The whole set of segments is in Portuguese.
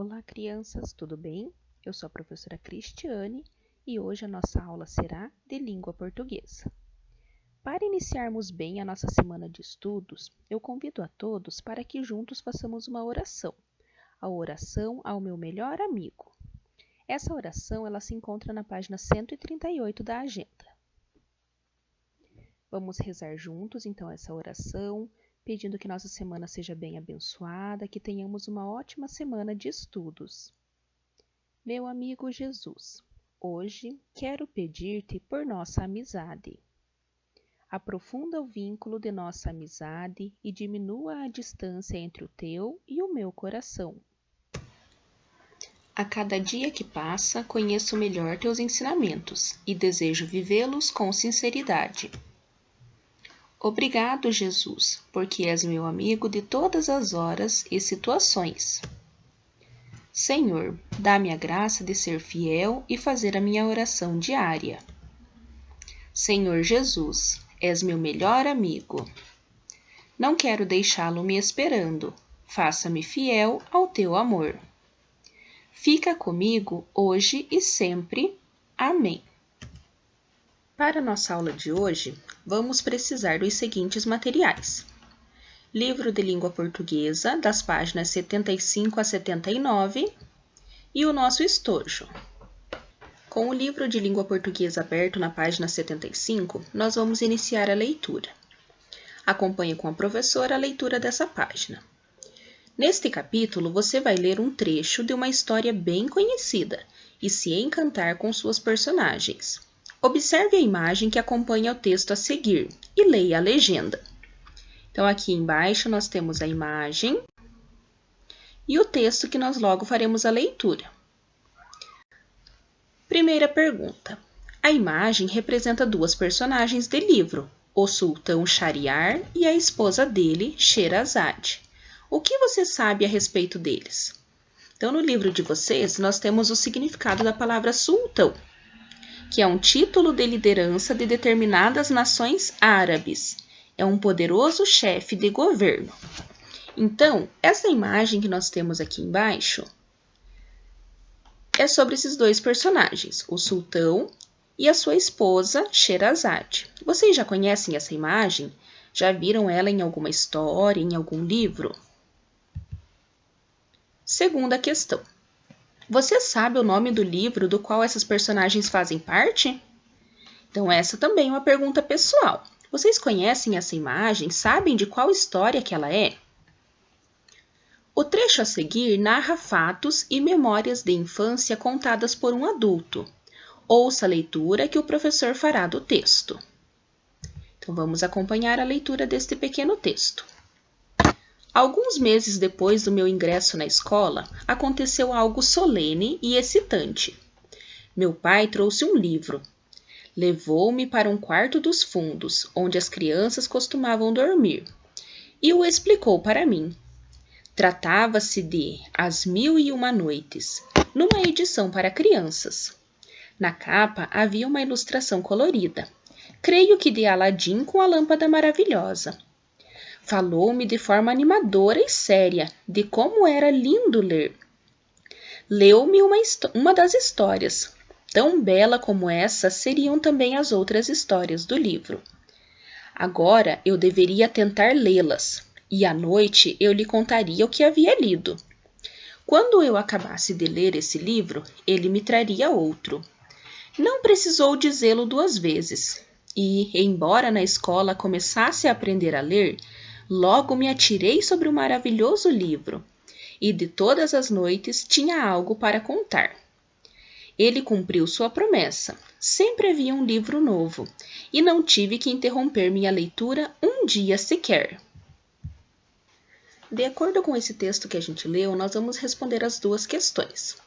Olá, crianças, tudo bem? Eu sou a professora Cristiane e hoje a nossa aula será de língua portuguesa. Para iniciarmos bem a nossa semana de estudos, eu convido a todos para que juntos façamos uma oração, a oração ao meu melhor amigo. Essa oração ela se encontra na página 138 da agenda. Vamos rezar juntos, então, essa oração, pedindo que nossa semana seja bem abençoada, que tenhamos uma ótima semana de estudos. Meu amigo Jesus, hoje quero pedir-te por nossa amizade. Aprofunda o vínculo de nossa amizade e diminua a distância entre o teu e o meu coração. A cada dia que passa, conheço melhor teus ensinamentos e desejo vivê-los com sinceridade. Obrigado, Jesus, porque és meu amigo de todas as horas e situações. Senhor, dá-me a graça de ser fiel e fazer a minha oração diária. Senhor Jesus, és meu melhor amigo. Não quero deixá-lo me esperando. Faça-me fiel ao teu amor. Fica comigo hoje e sempre. Amém. Para a nossa aula de hoje, vamos precisar dos seguintes materiais. Livro de língua portuguesa, das páginas 75 a 79, e o nosso estojo. Com o livro de língua portuguesa aberto na página 75, nós vamos iniciar a leitura. Acompanhe com a professora a leitura dessa página. Neste capítulo, você vai ler um trecho de uma história bem conhecida e se encantar com suas personagens. Observe a imagem que acompanha o texto a seguir e leia a legenda. Então, aqui embaixo nós temos a imagem e o texto que nós logo faremos a leitura. Primeira pergunta. A imagem representa duas personagens de livro, o sultão Shahriar e a esposa dele, Sherazade. O que você sabe a respeito deles? Então, no livro de vocês, nós temos o significado da palavra sultão, que é um título de liderança de determinadas nações árabes. É um poderoso chefe de governo. Então, essa imagem que nós temos aqui embaixo é sobre esses dois personagens, o sultão e a sua esposa, Sherazade. Vocês já conhecem essa imagem? Já viram ela em alguma história, em algum livro? Segunda questão. Você sabe o nome do livro do qual essas personagens fazem parte? Então, essa também é uma pergunta pessoal. Vocês conhecem essa imagem? Sabem de qual história que ela é? O trecho a seguir narra fatos e memórias de infância contadas por um adulto. Ouça a leitura que o professor fará do texto. Então, vamos acompanhar a leitura deste pequeno texto. Alguns meses depois do meu ingresso na escola, aconteceu algo solene e excitante. Meu pai trouxe um livro. Levou-me para um quarto dos fundos, onde as crianças costumavam dormir, e o explicou para mim. Tratava-se de As Mil e Uma Noites, numa edição para crianças. Na capa havia uma ilustração colorida, creio que de Aladim com a lâmpada maravilhosa. Falou-me de forma animadora e séria de como era lindo ler. Leu-me uma das histórias. Tão bela como essa seriam também as outras histórias do livro. Agora eu deveria tentar lê-las, e à noite eu lhe contaria o que havia lido. Quando eu acabasse de ler esse livro, ele me traria outro. Não precisou dizê-lo 2 vezes, e, embora na escola começasse a aprender a ler, logo me atirei sobre o maravilhoso livro, e de todas as noites tinha algo para contar. Ele cumpriu sua promessa. Sempre havia um livro novo, e não tive que interromper minha leitura um dia sequer. De acordo com esse texto que a gente leu, nós vamos responder as 2 questões.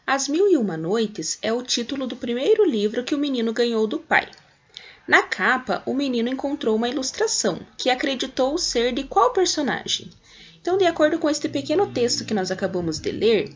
As Mil e Uma Noites é o título do primeiro livro que o menino ganhou do pai. Na capa, o menino encontrou uma ilustração, que acreditou ser de qual personagem? Então, de acordo com este pequeno texto que nós acabamos de ler,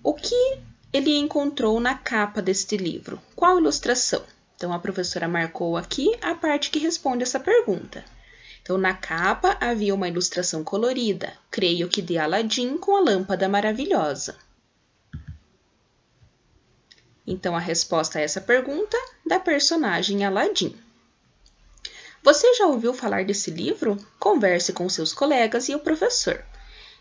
o que ele encontrou na capa deste livro? Qual ilustração? Então, a professora marcou aqui a parte que responde essa pergunta. Então, na capa havia uma ilustração colorida, creio que de Aladim com a lâmpada maravilhosa. Então, a resposta a essa pergunta da personagem Aladim. Você já ouviu falar desse livro? Converse com seus colegas e o professor.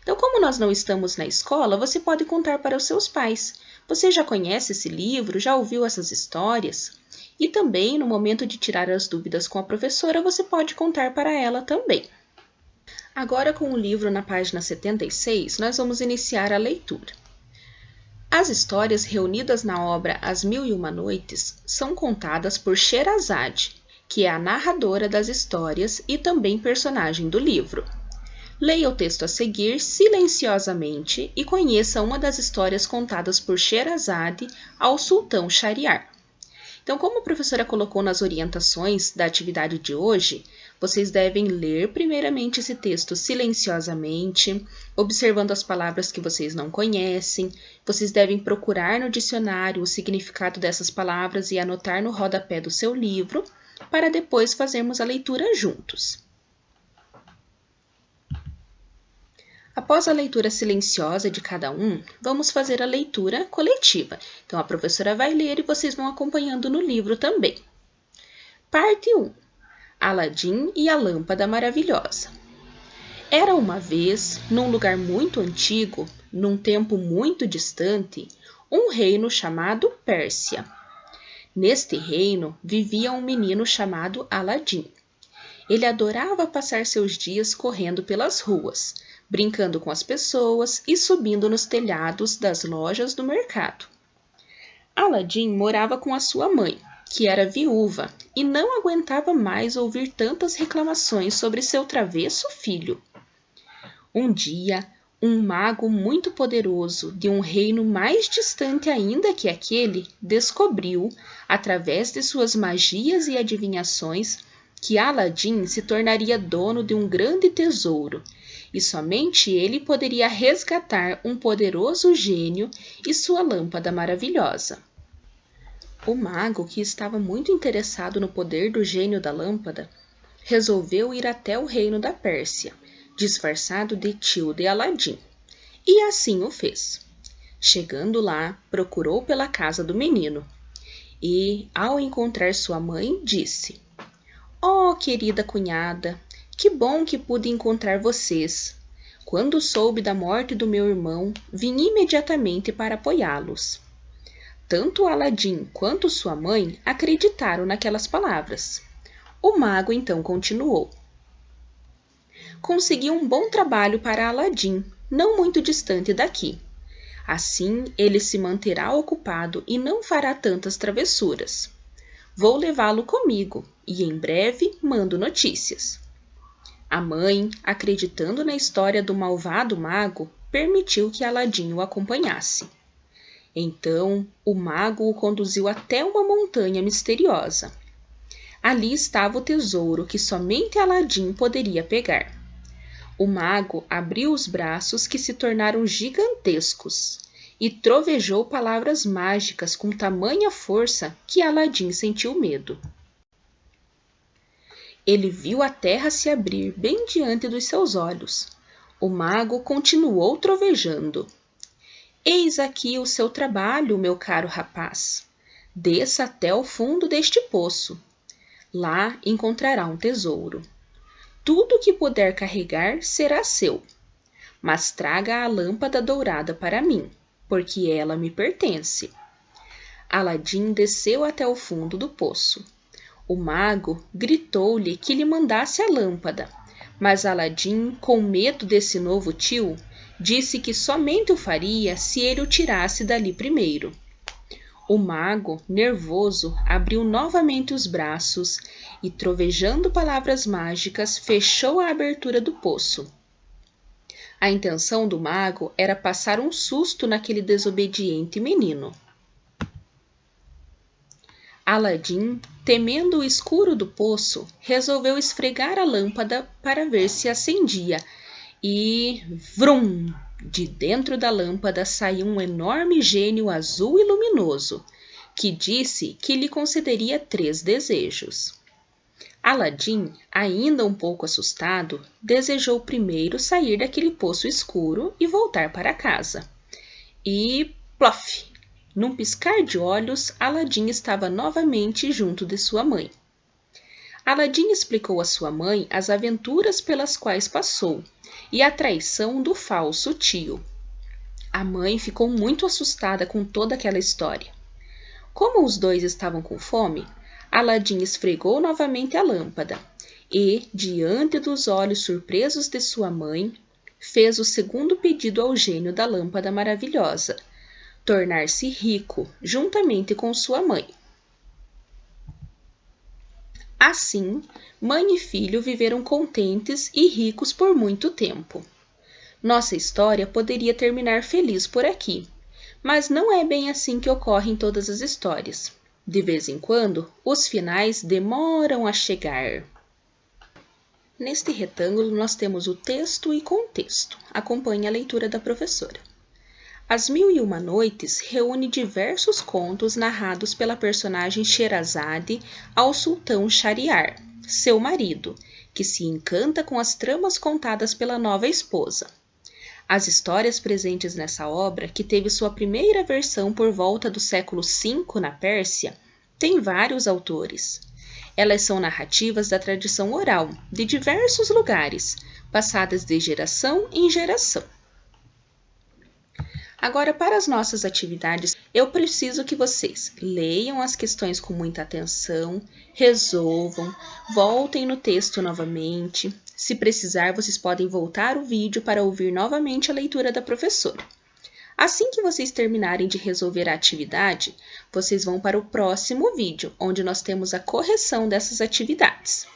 Então, como nós não estamos na escola, você pode contar para os seus pais. Você já conhece esse livro? Já ouviu essas histórias? E também, no momento de tirar as dúvidas com a professora, você pode contar para ela também. Agora, com o livro na página 76, nós vamos iniciar a leitura. As histórias reunidas na obra As Mil e Uma Noites são contadas por Sherazade, que é a narradora das histórias e também personagem do livro. Leia o texto a seguir silenciosamente e conheça uma das histórias contadas por Sherazade ao sultão Shahriar. Então, como a professora colocou nas orientações da atividade de hoje, vocês devem ler primeiramente esse texto silenciosamente, observando as palavras que vocês não conhecem. Vocês devem procurar no dicionário o significado dessas palavras e anotar no rodapé do seu livro, para depois fazermos a leitura juntos. Após a leitura silenciosa de cada um, vamos fazer a leitura coletiva. Então, a professora vai ler e vocês vão acompanhando no livro também. Parte 1. Aladim e a Lâmpada Maravilhosa. Era uma vez, num lugar muito antigo, num tempo muito distante, um reino chamado Pérsia. Neste reino vivia um menino chamado Aladim. Ele adorava passar seus dias correndo pelas ruas, brincando com as pessoas e subindo nos telhados das lojas do mercado. Aladim morava com a sua mãe, que era viúva, e não aguentava mais ouvir tantas reclamações sobre seu travesso filho. Um dia, um mago muito poderoso de um reino mais distante ainda que aquele descobriu, através de suas magias e adivinhações, que Aladim se tornaria dono de um grande tesouro, e somente ele poderia resgatar um poderoso gênio e sua lâmpada maravilhosa. O mago, que estava muito interessado no poder do gênio da lâmpada, resolveu ir até o reino da Pérsia, disfarçado de tio de Aladim, e assim o fez. Chegando lá, procurou pela casa do menino e, ao encontrar sua mãe, disse: "Oh, querida cunhada, que bom que pude encontrar vocês. Quando soube da morte do meu irmão, vim imediatamente para apoiá-los." Tanto Aladim quanto sua mãe acreditaram naquelas palavras. O mago então continuou: "Consegui um bom trabalho para Aladim, não muito distante daqui. Assim, ele se manterá ocupado e não fará tantas travessuras. Vou levá-lo comigo e em breve mando notícias." A mãe, acreditando na história do malvado mago, permitiu que Aladim o acompanhasse. Então, o mago o conduziu até uma montanha misteriosa. Ali estava o tesouro que somente Aladim poderia pegar. O mago abriu os braços que se tornaram gigantescos e trovejou palavras mágicas com tamanha força que Aladim sentiu medo. Ele viu a terra se abrir bem diante dos seus olhos. O mago continuou trovejando: "Eis aqui o seu trabalho, meu caro rapaz. Desça até o fundo deste poço. Lá encontrará um tesouro. Tudo que puder carregar será seu. Mas traga a lâmpada dourada para mim, porque ela me pertence." Aladim desceu até o fundo do poço. O mago gritou-lhe que lhe mandasse a lâmpada, mas Aladim, com medo desse novo tio, disse que somente o faria se ele o tirasse dali primeiro. O mago, nervoso, abriu novamente os braços e, trovejando palavras mágicas, fechou a abertura do poço. A intenção do mago era passar um susto naquele desobediente menino. Aladim, temendo o escuro do poço, resolveu esfregar a lâmpada para ver se acendia e, vrum! De dentro da lâmpada saiu um enorme gênio azul e luminoso, que disse que lhe concederia 3 desejos. Aladim, ainda um pouco assustado, desejou primeiro sair daquele poço escuro e voltar para casa. E, plof! Num piscar de olhos, Aladim estava novamente junto de sua mãe. Aladim explicou à sua mãe as aventuras pelas quais passou e a traição do falso tio. A mãe ficou muito assustada com toda aquela história. Como os dois estavam com fome, Aladim esfregou novamente a lâmpada e, diante dos olhos surpresos de sua mãe, fez o segundo pedido ao gênio da lâmpada maravilhosa: tornar-se rico juntamente com sua mãe. Assim, mãe e filho viveram contentes e ricos por muito tempo. Nossa história poderia terminar feliz por aqui, mas não é bem assim que ocorre em todas as histórias. De vez em quando, os finais demoram a chegar. Neste retângulo, nós temos o texto e contexto. Acompanhe a leitura da professora. As Mil e Uma Noites reúne diversos contos narrados pela personagem Sherazade ao sultão Shahriar, seu marido, que se encanta com as tramas contadas pela nova esposa. As histórias presentes nessa obra, que teve sua primeira versão por volta do século V na Pérsia, têm vários autores. Elas são narrativas da tradição oral, de diversos lugares, passadas de geração em geração. Agora, para as nossas atividades, eu preciso que vocês leiam as questões com muita atenção, resolvam, voltem no texto novamente. Se precisar, vocês podem voltar o vídeo para ouvir novamente a leitura da professora. Assim que vocês terminarem de resolver a atividade, vocês vão para o próximo vídeo, onde nós temos a correção dessas atividades.